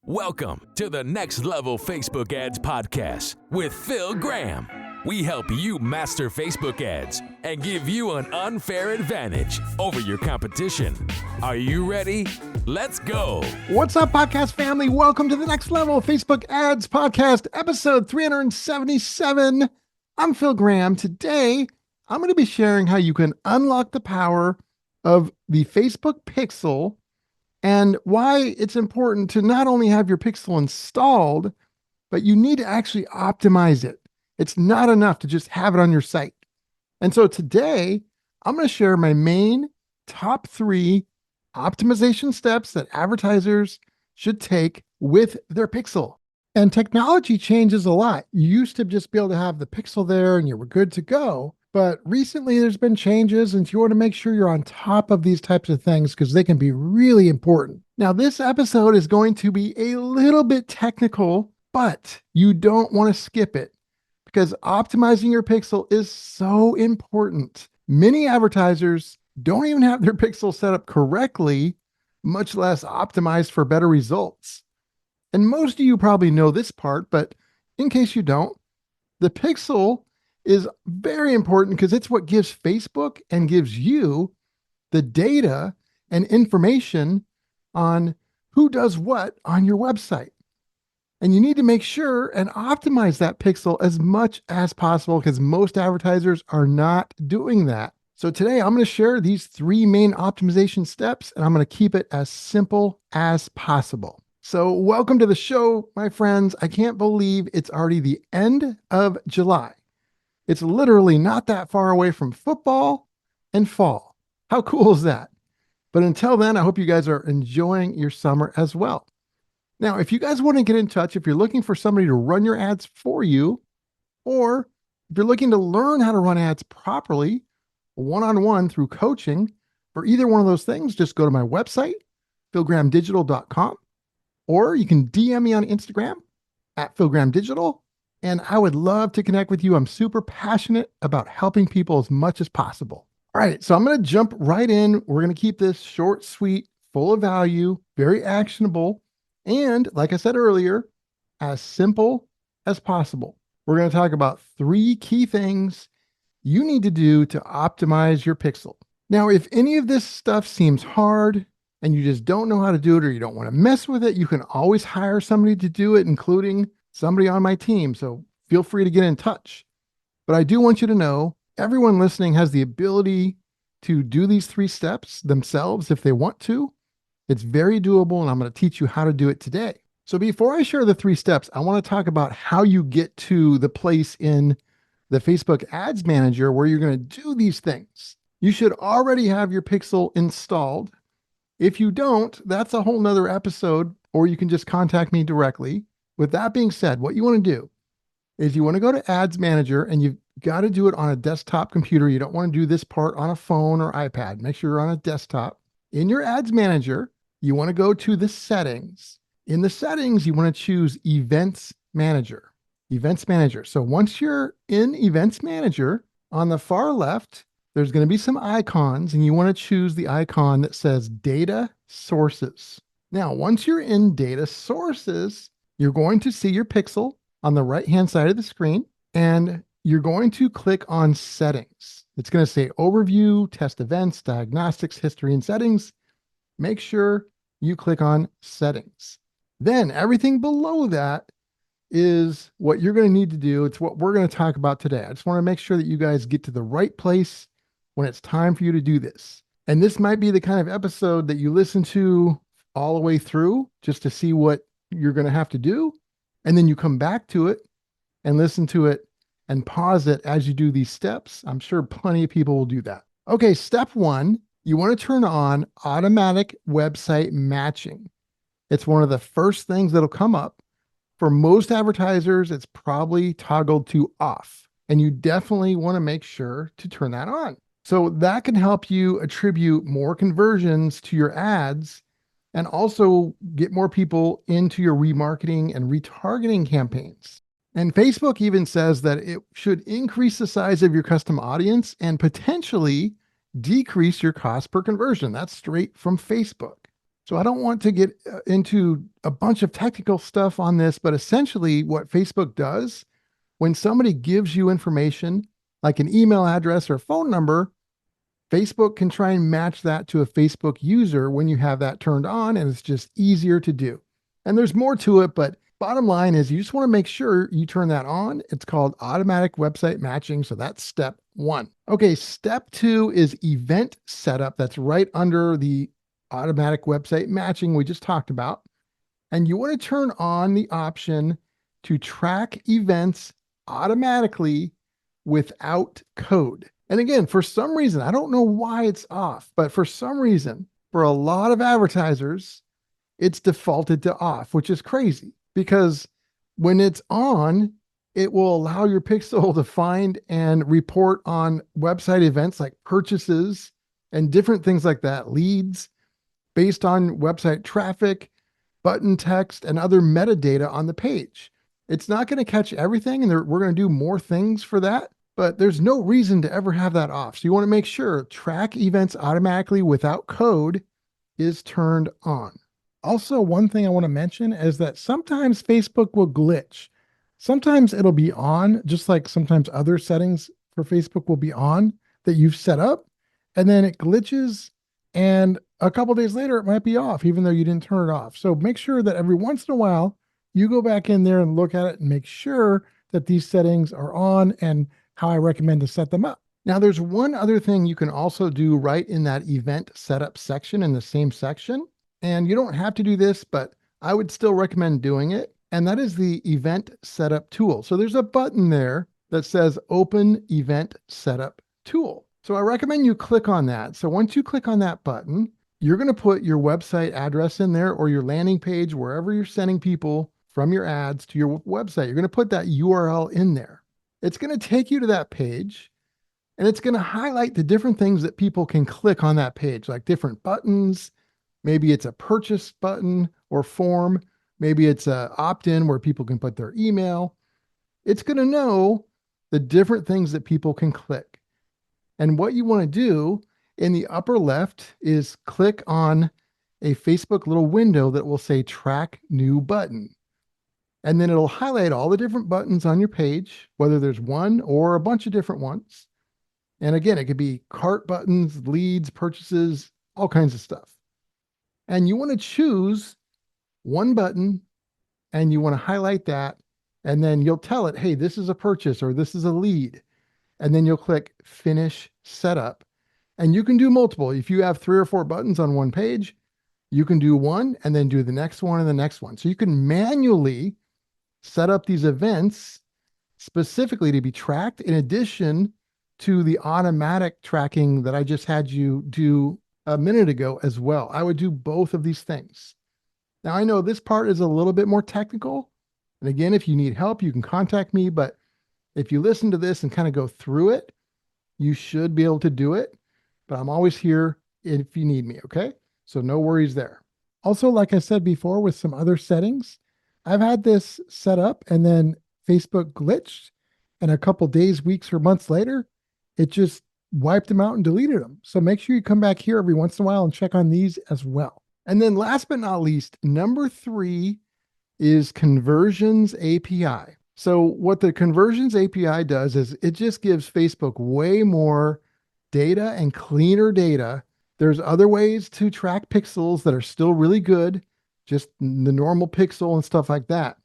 Welcome to the Next Level Facebook Ads Podcast with Phil Graham. We help you master Facebook ads and give you an unfair advantage over your competition. Are you ready? Let's go. What's up, podcast family? Welcome to the Next Level Facebook Ads Podcast, episode 377. I'm Phil Graham. Today, I'm going to be sharing how you can unlock the power of the Facebook Pixel and why it's important to not only have your pixel installed, but you need to actually optimize it. It's not enough to just have it on your site. And so today, I'm going to share my main top 3 optimization steps that advertisers should take with their pixel. And technology changes a lot. You used to just be able to have the pixel there and you were good to go. But recently there's been changes, and you want to make sure you're on top of these types of things because they can be really important. Now, this episode is going to be a little bit technical, but you don't want to skip it because optimizing your pixel is so important. Many advertisers don't even have their pixel set up correctly, much less optimized for better results. And most of you probably know this part, but in case you don't, the pixel is very important because it's what gives Facebook and gives you the data and information on who does what on your website. And you need to make sure and optimize that pixel as much as possible because most advertisers are not doing that. So today I'm going to share these 3 main optimization steps, and I'm going to keep it as simple as possible. So welcome to the show, my friends. I can't believe it's already the end of July. It's literally not that far away from football and fall. How cool is that? But until then, I hope you guys are enjoying your summer as well. Now, if you guys want to get in touch, if you're looking for somebody to run your ads for you, or if you're looking to learn how to run ads properly, one-on-one through coaching, for either one of those things, just go to my website, philgrahamdigital.com, or you can DM me on Instagram at philgrahamdigital. And I would love to connect with you. I'm super passionate about helping people as much as possible. All right, so I'm going to jump right in. We're going to keep this short, sweet, full of value, very actionable, and like I said earlier, as simple as possible. We're going to talk about 3 key things you need to do to optimize your pixel. Now, if any of this stuff seems hard and you just don't know how to do it or you don't want to mess with it, you can always hire somebody to do it, including somebody on my team. So feel free to get in touch. But I do want you to know everyone listening has the ability to do these 3 steps themselves if they want to. It's very doable, and I'm going to teach you how to do it today. So before I share the 3 steps, I want to talk about how you get to the place in the Facebook Ads Manager where you're going to do these things. You should already have your pixel installed. If you don't, that's a whole nother episode, or you can just contact me directly. With that being said, what you want to do is you want to go to Ads Manager, and you've got to do it on a desktop computer. You don't want to do this part on a phone or iPad. Make sure you're on a desktop. In your Ads Manager, you want to go to the settings. In the settings, you want to choose Events Manager. Events Manager. So once you're in Events Manager, on the far left, there's going to be some icons, and you want to choose the icon that says Data Sources. Now, once you're in Data Sources, you're going to see your pixel on the right-hand side of the screen, and you're going to click on Settings. It's going to say Overview, Test Events, Diagnostics, History, and Settings. Make sure you click on Settings. Then everything below that is what you're going to need to do. It's what we're going to talk about today. I just want to make sure that you guys get to the right place when it's time for you to do this. And this might be the kind of episode that you listen to all the way through just to see what you're going to have to do. And then you come back to it and listen to it and pause it as you do these steps. I'm sure plenty of people will do that. Okay, step 1, you want to turn on automatic website matching. It's one of the first things that'll come up. For most advertisers, it's probably toggled to off, and you definitely want to make sure to turn that on. So that can help you attribute more conversions to your ads and also get more people into your remarketing and retargeting campaigns. And Facebook even says that it should increase the size of your custom audience and potentially decrease your cost per conversion. That's straight from Facebook. So I don't want to get into a bunch of technical stuff on this, but essentially what Facebook does when somebody gives you information like an email address or phone number, Facebook can try and match that to a Facebook user when you have that turned on, and it's just easier to do. And there's more to it, but bottom line is you just want to make sure you turn that on. It's called automatic website matching. So that's step one. Okay, step two is event setup. That's right under the automatic website matching we just talked about. And you want to turn on the option to track events automatically without code. And again, for some reason, I don't know why it's off, but for some reason, for a lot of advertisers, it's defaulted to off, which is crazy because when it's on, it will allow your pixel to find and report on website events like purchases and different things like that, leads based on website traffic, button text, and other metadata on the page. It's not going to catch everything, and we're going to do more things for that, but there's no reason to ever have that off. So you want to make sure track events automatically without code is turned on. Also, one thing I want to mention is that sometimes Facebook will glitch. Sometimes it'll be on, just like sometimes other settings for Facebook will be on that you've set up, and then it glitches, and a couple days later it might be off, even though you didn't turn it off. So make sure that every once in a while you go back in there and look at it and make sure that these settings are on and how I recommend to set them up. Now, there's one other thing you can also do right in that event setup section in the same section. And you don't have to do this, but I would still recommend doing it. And that is the event setup tool. So there's a button there that says open event setup tool. So I recommend you click on that. So once you click on that button, you're going to put your website address in there or your landing page, wherever you're sending people from your ads to your website. You're going to put that URL in there. It's going to take you to that page, and it's going to highlight the different things that people can click on that page, like different buttons. Maybe it's a purchase button or form. Maybe it's a opt-in where people can put their email. It's going to know the different things that people can click. And what you want to do in the upper left is click on a Facebook little window that will say track new button. And then it'll highlight all the different buttons on your page, whether there's one or a bunch of different ones. And again, it could be cart buttons, leads, purchases, all kinds of stuff. And you want to choose one button and you want to highlight that. And then you'll tell it, hey, this is a purchase or this is a lead. And then you'll click finish setup. And you can do multiple. If you have 3 or 4 buttons on one page, you can do one and then do the next one and the next one. So you can manually set up these events specifically to be tracked in addition to the automatic tracking that I just had you do a minute ago as well. I would do both of these things. Now, I know this part is a little bit more technical. And again, if you need help, you can contact me. But if you listen to this and kind of go through it, you should be able to do it. But I'm always here if you need me, okay? So no worries there. Also, like I said before, with some other settings, I've had this set up and then Facebook glitched, and a couple days, weeks, or months later, it just wiped them out and deleted them. So make sure you come back here every once in a while and check on these as well. And then last but not least, number 3 is Conversions API. So what the Conversions API does is it just gives Facebook way more data and cleaner data. There's other ways to track pixels that are still really good, just the normal pixel and stuff like that.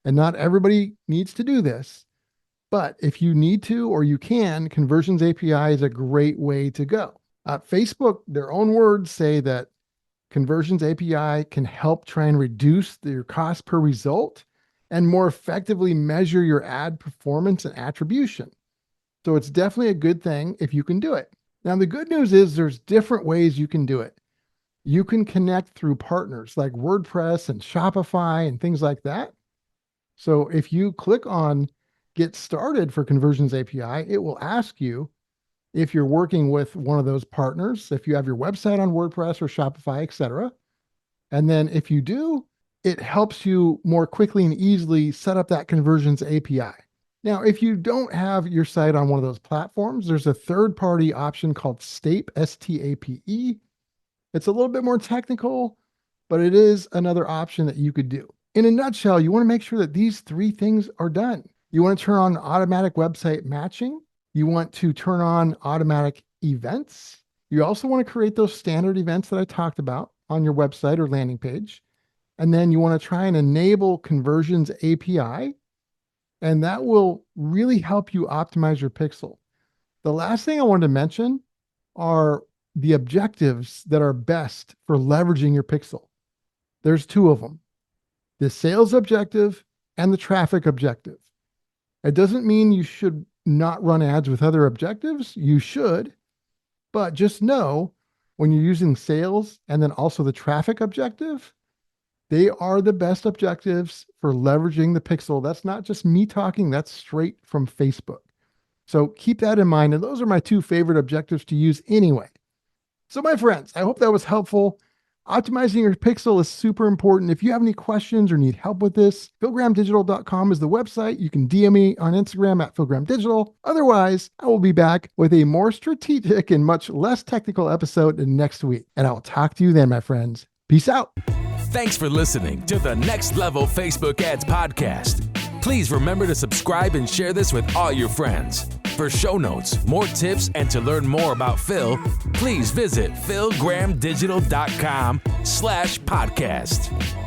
And not everybody needs to do this. But if you need to or you can, Conversions API is a great way to go. Facebook, their own words say that Conversions API can help try and reduce your cost per result and more effectively measure your ad performance and attribution. So it's definitely a good thing if you can do it. Now, the good news is there's different ways you can do it. You can connect through partners like WordPress and Shopify and things like that. So if you click on Get Started for Conversions API, it will ask you if you're working with one of those partners, if you have your website on WordPress or Shopify, etc. And then if you do, it helps you more quickly and easily set up that Conversions API. Now, if you don't have your site on one of those platforms, there's a third-party option called Stape, S-T-A-P-E. It's a little bit more technical, but it is another option that you could do. In a nutshell, you want to make sure that these three things are done. You want to turn on automatic website matching. You want to turn on automatic events. You also want to create those standard events that I talked about on your website or landing page. And then you want to try and enable Conversions API. And that will really help you optimize your pixel. The last thing I wanted to mention are the objectives that are best for leveraging your pixel. There's two of them, the sales objective and the traffic objective. It doesn't mean you should not run ads with other objectives. You should, but just know when you're using sales and then also the traffic objective, they are the best objectives for leveraging the pixel. That's not just me talking, that's straight from Facebook. So keep that in mind. And those are my two favorite objectives to use anyway. So my friends, I hope that was helpful. Optimizing your pixel is super important. If you have any questions or need help with this, philgrahamdigital.com is the website. You can DM me on Instagram at philgrahamdigital. Otherwise, I will be back with a more strategic and much less technical episode next week. And I'll talk to you then, my friends. Peace out. Thanks for listening to the Next Level Facebook Ads Podcast. Please remember to subscribe and share this with all your friends. For show notes, more tips, and to learn more about Phil, please visit philgrahamdigital.com/podcast.